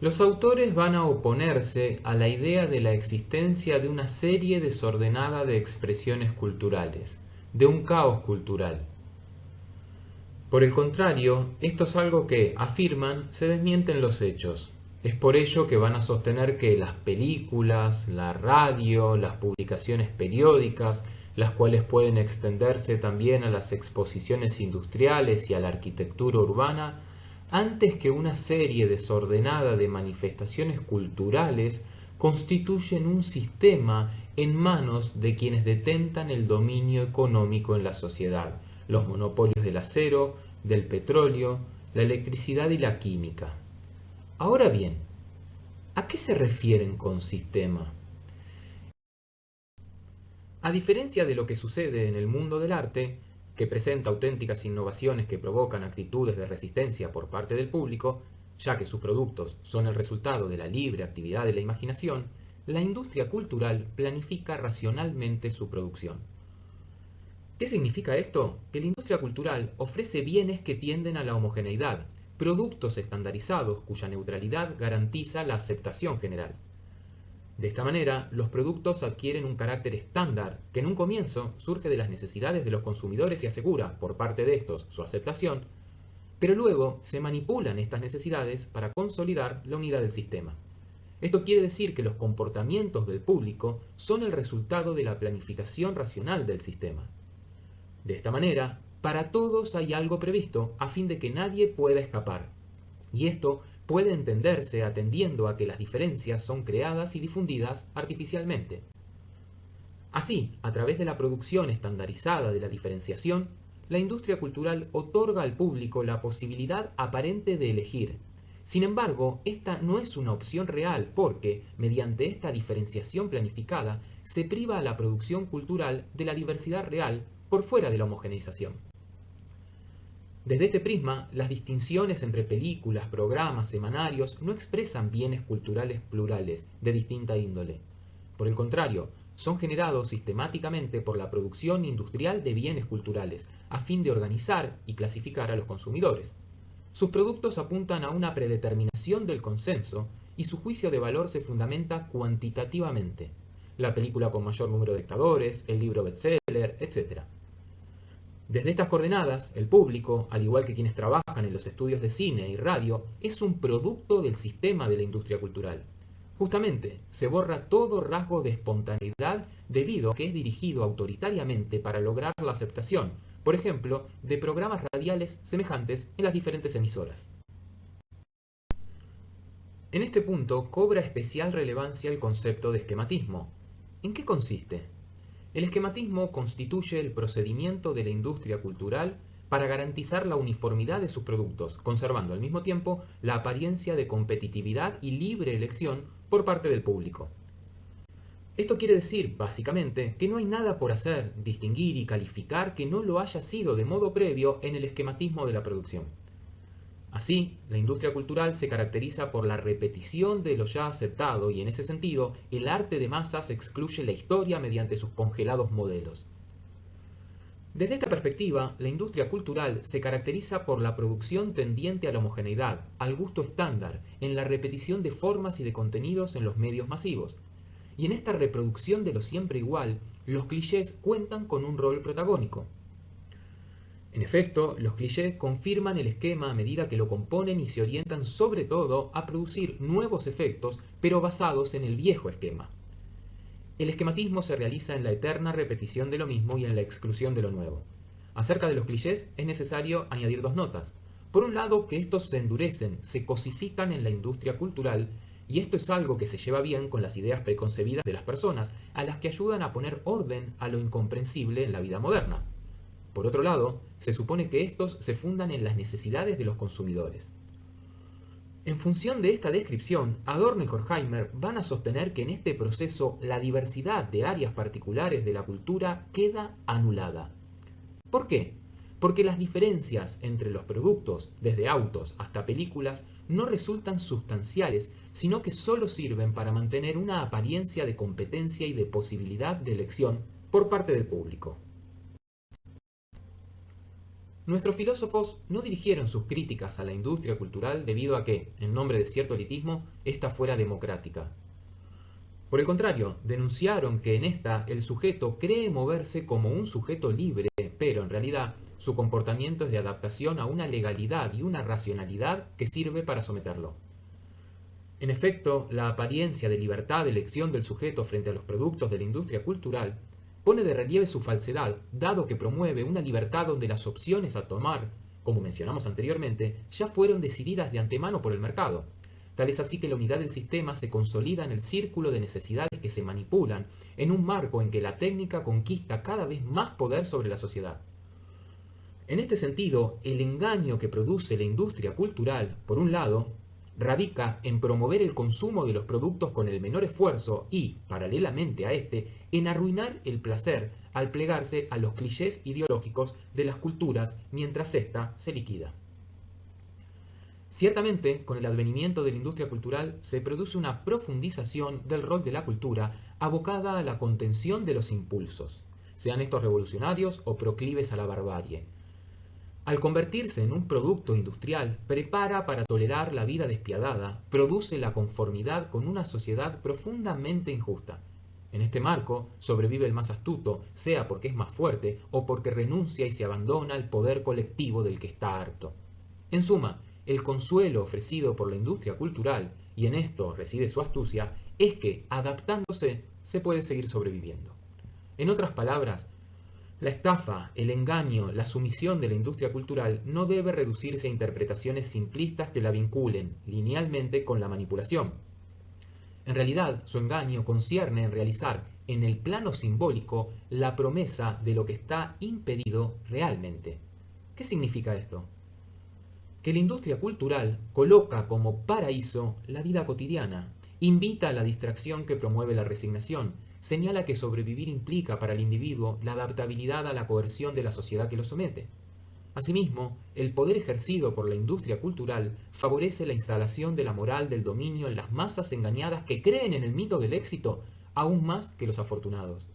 Los autores van a oponerse a la idea de la existencia de una serie desordenada de expresiones culturales, de un caos cultural. Por el contrario, esto es algo que, afirman, se desmienten los hechos. Es por ello que van a sostener que las películas, la radio, las publicaciones periódicas, las cuales pueden extenderse también a las exposiciones industriales y a la arquitectura urbana, antes que una serie desordenada de manifestaciones culturales, constituyen un sistema en manos de quienes detentan el dominio económico en la sociedad, los monopolios del acero, del petróleo, la electricidad y la química. Ahora bien, ¿a qué se refieren con sistema? A diferencia de lo que sucede en el mundo del arte, que presenta auténticas innovaciones que provocan actitudes de resistencia por parte del público, ya que sus productos son el resultado de la libre actividad de la imaginación, la industria cultural planifica racionalmente su producción. ¿Qué significa esto? Que la industria cultural ofrece bienes que tienden a la homogeneidad, productos estandarizados cuya neutralidad garantiza la aceptación general. De esta manera, los productos adquieren un carácter estándar que en un comienzo surge de las necesidades de los consumidores y asegura, por parte de estos, su aceptación, pero luego se manipulan estas necesidades para consolidar la unidad del sistema. Esto quiere decir que los comportamientos del público son el resultado de la planificación racional del sistema. De esta manera, para todos hay algo previsto a fin de que nadie pueda escapar. Y esto puede entenderse atendiendo a que las diferencias son creadas y difundidas artificialmente. Así, a través de la producción estandarizada de la diferenciación, la industria cultural otorga al público la posibilidad aparente de elegir. Sin embargo, esta no es una opción real porque, mediante esta diferenciación planificada, se priva a la producción cultural de la diversidad real por fuera de la homogeneización. Desde este prisma, las distinciones entre películas, programas, semanarios no expresan bienes culturales plurales de distinta índole. Por el contrario, son generados sistemáticamente por la producción industrial de bienes culturales, a fin de organizar y clasificar a los consumidores. Sus productos apuntan a una predeterminación del consenso y su juicio de valor se fundamenta cuantitativamente. La película con mayor número de espectadores, el libro bestseller, etc. Desde estas coordenadas, el público, al igual que quienes trabajan en los estudios de cine y radio, es un producto del sistema de la industria cultural. Justamente, se borra todo rasgo de espontaneidad debido a que es dirigido autoritariamente para lograr la aceptación, por ejemplo, de programas radiales semejantes en las diferentes emisoras. En este punto cobra especial relevancia el concepto de esquematismo. ¿En qué consiste? El esquematismo constituye el procedimiento de la industria cultural para garantizar la uniformidad de sus productos, conservando al mismo tiempo la apariencia de competitividad y libre elección por parte del público. Esto quiere decir, básicamente, que no hay nada por hacer, distinguir y calificar que no lo haya sido de modo previo en el esquematismo de la producción. Así, la industria cultural se caracteriza por la repetición de lo ya aceptado y en ese sentido, el arte de masas excluye la historia mediante sus congelados modelos. Desde esta perspectiva, la industria cultural se caracteriza por la producción tendiente a la homogeneidad, al gusto estándar, en la repetición de formas y de contenidos en los medios masivos. Y en esta reproducción de lo siempre igual, los clichés cuentan con un rol protagónico. En efecto, los clichés confirman el esquema a medida que lo componen y se orientan sobre todo a producir nuevos efectos, pero basados en el viejo esquema. El esquematismo se realiza en la eterna repetición de lo mismo y en la exclusión de lo nuevo. Acerca de los clichés es necesario añadir dos notas. Por un lado, que estos se endurecen, se cosifican en la industria cultural, y esto es algo que se lleva bien con las ideas preconcebidas de las personas, a las que ayudan a poner orden a lo incomprensible en la vida moderna. Por otro lado, se supone que estos se fundan en las necesidades de los consumidores. En función de esta descripción, Adorno y Horkheimer van a sostener que en este proceso la diversidad de áreas particulares de la cultura queda anulada. ¿Por qué? Porque las diferencias entre los productos, desde autos hasta películas, no resultan sustanciales, sino que solo sirven para mantener una apariencia de competencia y de posibilidad de elección por parte del público. Nuestros filósofos no dirigieron sus críticas a la industria cultural debido a que, en nombre de cierto elitismo, ésta fuera democrática. Por el contrario, denunciaron que en esta el sujeto cree moverse como un sujeto libre, pero en realidad su comportamiento es de adaptación a una legalidad y una racionalidad que sirve para someterlo. En efecto, la apariencia de libertad de elección del sujeto frente a los productos de la industria cultural pone de relieve su falsedad, dado que promueve una libertad donde las opciones a tomar, como mencionamos anteriormente, ya fueron decididas de antemano por el mercado. Tal es así que la unidad del sistema se consolida en el círculo de necesidades que se manipulan, en un marco en que la técnica conquista cada vez más poder sobre la sociedad. En este sentido, el engaño que produce la industria cultural, por un lado, radica en promover el consumo de los productos con el menor esfuerzo y, paralelamente a este, en arruinar el placer al plegarse a los clichés ideológicos de las culturas mientras ésta se liquida. Ciertamente, con el advenimiento de la industria cultural se produce una profundización del rol de la cultura abocada a la contención de los impulsos, sean estos revolucionarios o proclives a la barbarie. Al convertirse en un producto industrial, prepara para tolerar la vida despiadada, produce la conformidad con una sociedad profundamente injusta. En este marco, sobrevive el más astuto, sea porque es más fuerte o porque renuncia y se abandona al poder colectivo del que está harto. En suma, el consuelo ofrecido por la industria cultural, y en esto reside su astucia, es que, adaptándose, se puede seguir sobreviviendo. En otras palabras, la estafa, el engaño, la sumisión de la industria cultural no debe reducirse a interpretaciones simplistas que la vinculen linealmente con la manipulación. En realidad, su engaño concierne en realizar, en el plano simbólico, la promesa de lo que está impedido realmente. ¿Qué significa esto? Que la industria cultural coloca como paraíso la vida cotidiana, invita a la distracción que promueve la resignación, señala que sobrevivir implica para el individuo la adaptabilidad a la coerción de la sociedad que lo somete. Asimismo, el poder ejercido por la industria cultural favorece la instalación de la moral del dominio en las masas engañadas que creen en el mito del éxito aún más que los afortunados.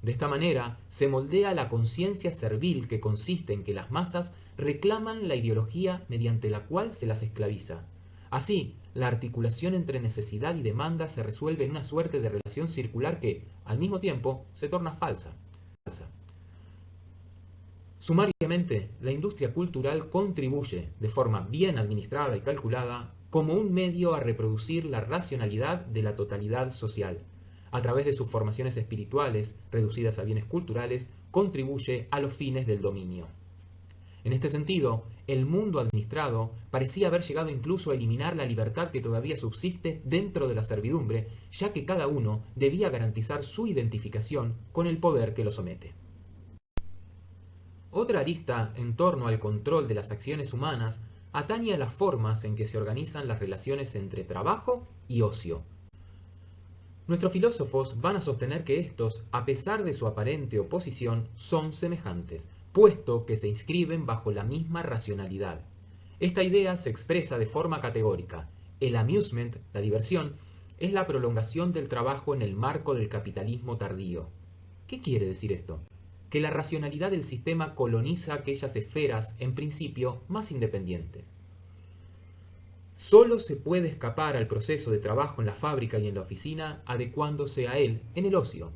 De esta manera, se moldea la conciencia servil que consiste en que las masas reclaman la ideología mediante la cual se las esclaviza. Así, la articulación entre necesidad y demanda se resuelve en una suerte de relación circular que, al mismo tiempo, se torna falsa. Sumariamente, la industria cultural contribuye, de forma bien administrada y calculada, como un medio a reproducir la racionalidad de la totalidad social. A través de sus formaciones espirituales, reducidas a bienes culturales, contribuye a los fines del dominio. En este sentido, el mundo administrado parecía haber llegado incluso a eliminar la libertad que todavía subsiste dentro de la servidumbre, ya que cada uno debía garantizar su identificación con el poder que lo somete. Otra arista en torno al control de las acciones humanas atañe a las formas en que se organizan las relaciones entre trabajo y ocio. Nuestros filósofos van a sostener que estos, a pesar de su aparente oposición, son semejantes, puesto que se inscriben bajo la misma racionalidad. Esta idea se expresa de forma categórica. El amusement, la diversión, es la prolongación del trabajo en el marco del capitalismo tardío. ¿Qué quiere decir esto? Que la racionalidad del sistema coloniza aquellas esferas, en principio, más independientes. Solo se puede escapar al proceso de trabajo en la fábrica y en la oficina adecuándose a él en el ocio.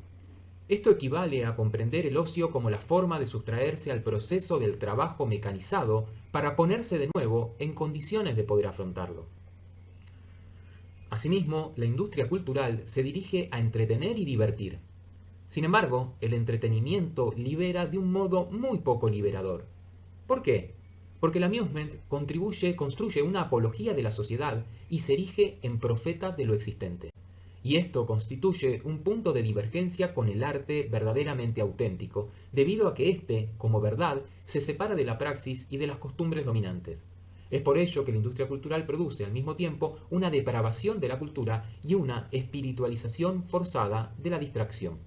Esto equivale a comprender el ocio como la forma de sustraerse al proceso del trabajo mecanizado para ponerse de nuevo en condiciones de poder afrontarlo. Asimismo, la industria cultural se dirige a entretener y divertir. Sin embargo, el entretenimiento libera de un modo muy poco liberador. ¿Por qué? Porque el amusement construye una apología de la sociedad y se erige en profeta de lo existente. Y esto constituye un punto de divergencia con el arte verdaderamente auténtico, debido a que éste, como verdad, se separa de la praxis y de las costumbres dominantes. Es por ello que la industria cultural produce al mismo tiempo una depravación de la cultura y una espiritualización forzada de la distracción.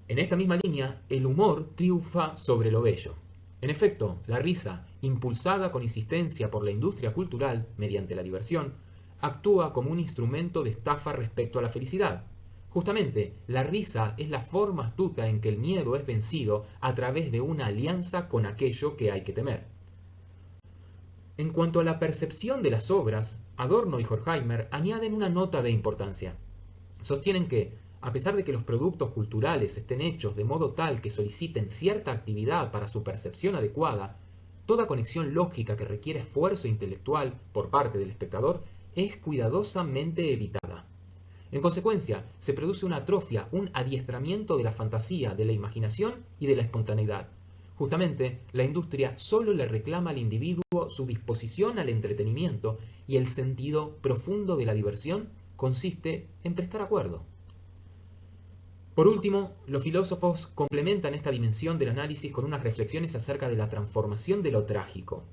En esta misma línea, el humor triunfa sobre lo bello. En efecto, la risa, impulsada con insistencia por la industria cultural mediante la diversión, actúa como un instrumento de estafa respecto a la felicidad. Justamente, la risa es la forma astuta en que el miedo es vencido a través de una alianza con aquello que hay que temer. En cuanto a la percepción de las obras, Adorno y Horkheimer añaden una nota de importancia. Sostienen que, a pesar de que los productos culturales estén hechos de modo tal que soliciten cierta actividad para su percepción adecuada, toda conexión lógica que requiere esfuerzo intelectual por parte del espectador es cuidadosamente evitada. En consecuencia, se produce una atrofia, un adiestramiento de la fantasía, de la imaginación y de la espontaneidad. Justamente, la industria solo le reclama al individuo su disposición al entretenimiento y el sentido profundo de la diversión consiste en prestar acuerdo. Por último, los filósofos complementan esta dimensión del análisis con unas reflexiones acerca de la transformación de lo trágico.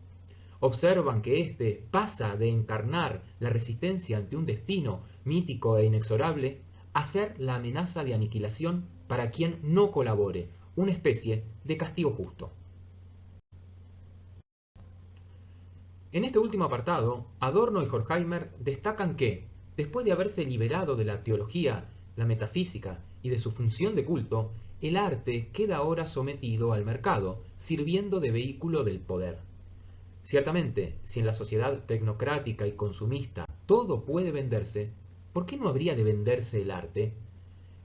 Observan que éste pasa de encarnar la resistencia ante un destino mítico e inexorable a ser la amenaza de aniquilación para quien no colabore, una especie de castigo justo. En este último apartado, Adorno y Horkheimer destacan que, después de haberse liberado de la teología, la metafísica y de su función de culto, el arte queda ahora sometido al mercado, sirviendo de vehículo del poder. Ciertamente, si en la sociedad tecnocrática y consumista todo puede venderse, ¿por qué no habría de venderse el arte?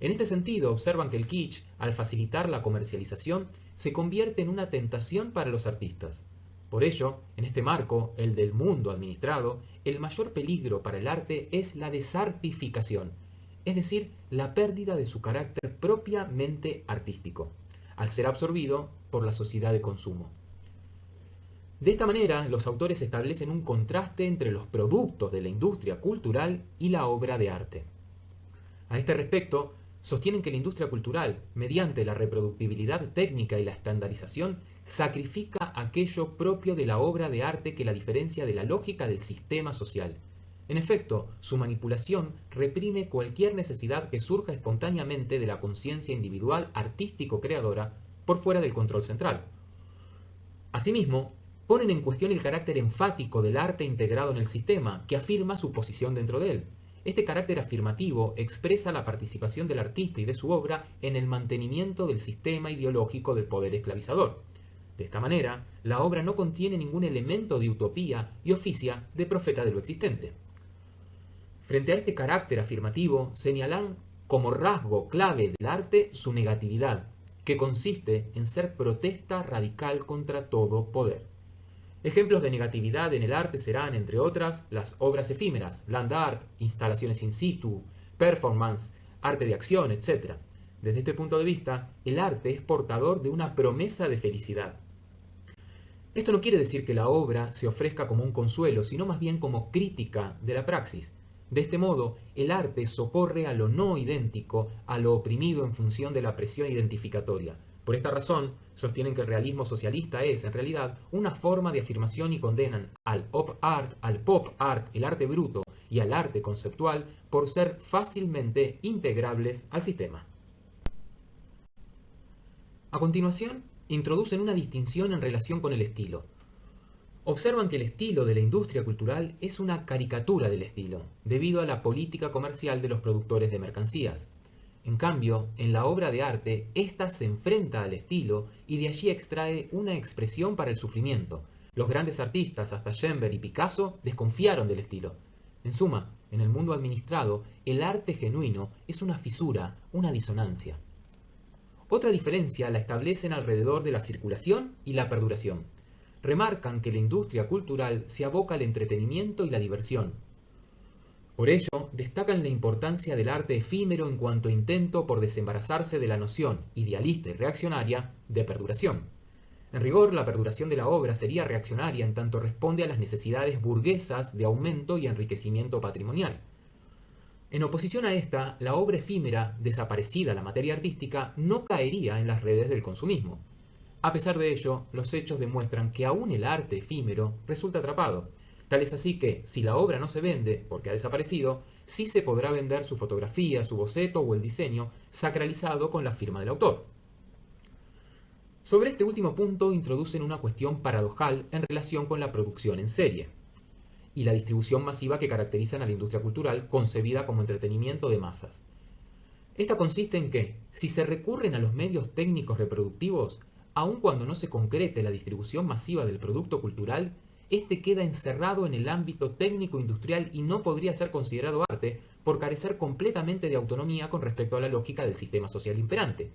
En este sentido, observan que el kitsch, al facilitar la comercialización, se convierte en una tentación para los artistas. Por ello, en este marco, el del mundo administrado, el mayor peligro para el arte es la desartificación, es decir, la pérdida de su carácter propiamente artístico, al ser absorbido por la sociedad de consumo. De esta manera, los autores establecen un contraste entre los productos de la industria cultural y la obra de arte. A este respecto, sostienen que la industria cultural, mediante la reproductibilidad técnica y la estandarización, sacrifica aquello propio de la obra de arte que la diferencia de la lógica del sistema social. En efecto, su manipulación reprime cualquier necesidad que surja espontáneamente de la conciencia individual artístico-creadora por fuera del control central. Asimismo, ponen en cuestión el carácter enfático del arte integrado en el sistema, que afirma su posición dentro de él. Este carácter afirmativo expresa la participación del artista y de su obra en el mantenimiento del sistema ideológico del poder esclavizador. De esta manera, la obra no contiene ningún elemento de utopía y oficia de profeta de lo existente. Frente a este carácter afirmativo, señalan como rasgo clave del arte su negatividad, que consiste en ser protesta radical contra todo poder. Ejemplos de negatividad en el arte serán, entre otras, las obras efímeras, land art, instalaciones in situ, performance, arte de acción, etc. Desde este punto de vista, el arte es portador de una promesa de felicidad. Esto no quiere decir que la obra se ofrezca como un consuelo, sino más bien como crítica de la praxis. De este modo, el arte socorre a lo no idéntico, a lo oprimido en función de la presión identificatoria. Por esta razón, sostienen que el realismo socialista es, en realidad, una forma de afirmación y condenan al pop art, el arte bruto y al arte conceptual por ser fácilmente integrables al sistema. A continuación, introducen una distinción en relación con el estilo. Observan que el estilo de la industria cultural es una caricatura del estilo, debido a la política comercial de los productores de mercancías. En cambio, en la obra de arte, ésta se enfrenta al estilo y de allí extrae una expresión para el sufrimiento. Los grandes artistas, hasta Schoenberg y Picasso, desconfiaron del estilo. En suma, en el mundo administrado, el arte genuino es una fisura, una disonancia. Otra diferencia la establecen alrededor de la circulación y la perduración. Remarcan que la industria cultural se aboca al entretenimiento y la diversión. Por ello, destacan la importancia del arte efímero en cuanto intento por desembarazarse de la noción idealista y reaccionaria de perduración. En rigor, la perduración de la obra sería reaccionaria en tanto responde a las necesidades burguesas de aumento y enriquecimiento patrimonial. En oposición a esta, la obra efímera, desaparecida la materia artística, no caería en las redes del consumismo. A pesar de ello, los hechos demuestran que aún el arte efímero resulta atrapado. Tal es así que, si la obra no se vende porque ha desaparecido, sí se podrá vender su fotografía, su boceto o el diseño sacralizado con la firma del autor. Sobre este último punto introducen una cuestión paradojal en relación con la producción en serie y la distribución masiva que caracterizan a la industria cultural concebida como entretenimiento de masas. Esta consiste en que, si se recurren a los medios técnicos reproductivos, aun cuando no se concrete la distribución masiva del producto cultural, este queda encerrado en el ámbito técnico-industrial y no podría ser considerado arte por carecer completamente de autonomía con respecto a la lógica del sistema social imperante.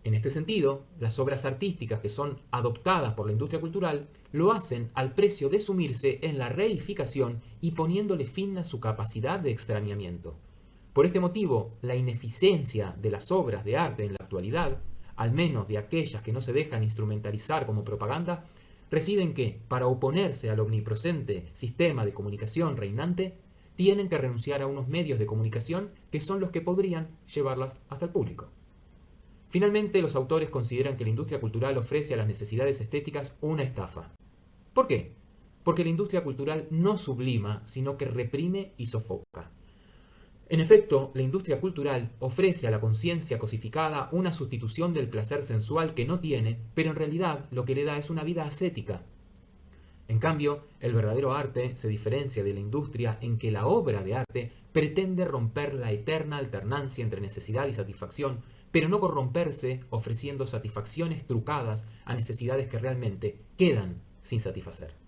En este sentido, las obras artísticas que son adoptadas por la industria cultural lo hacen al precio de sumirse en la reificación y poniéndole fin a su capacidad de extrañamiento. Por este motivo, la ineficiencia de las obras de arte en la actualidad, al menos de aquellas que no se dejan instrumentalizar como propaganda, reside en que, para oponerse al omnipresente sistema de comunicación reinante, tienen que renunciar a unos medios de comunicación que son los que podrían llevarlas hasta el público. Finalmente, los autores consideran que la industria cultural ofrece a las necesidades estéticas una estafa. ¿Por qué? Porque la industria cultural no sublima, sino que reprime y sofoca. En efecto, la industria cultural ofrece a la conciencia cosificada una sustitución del placer sensual que no tiene, pero en realidad lo que le da es una vida ascética. En cambio, el verdadero arte se diferencia de la industria en que la obra de arte pretende romper la eterna alternancia entre necesidad y satisfacción, pero no corromperse ofreciendo satisfacciones trucadas a necesidades que realmente quedan sin satisfacer.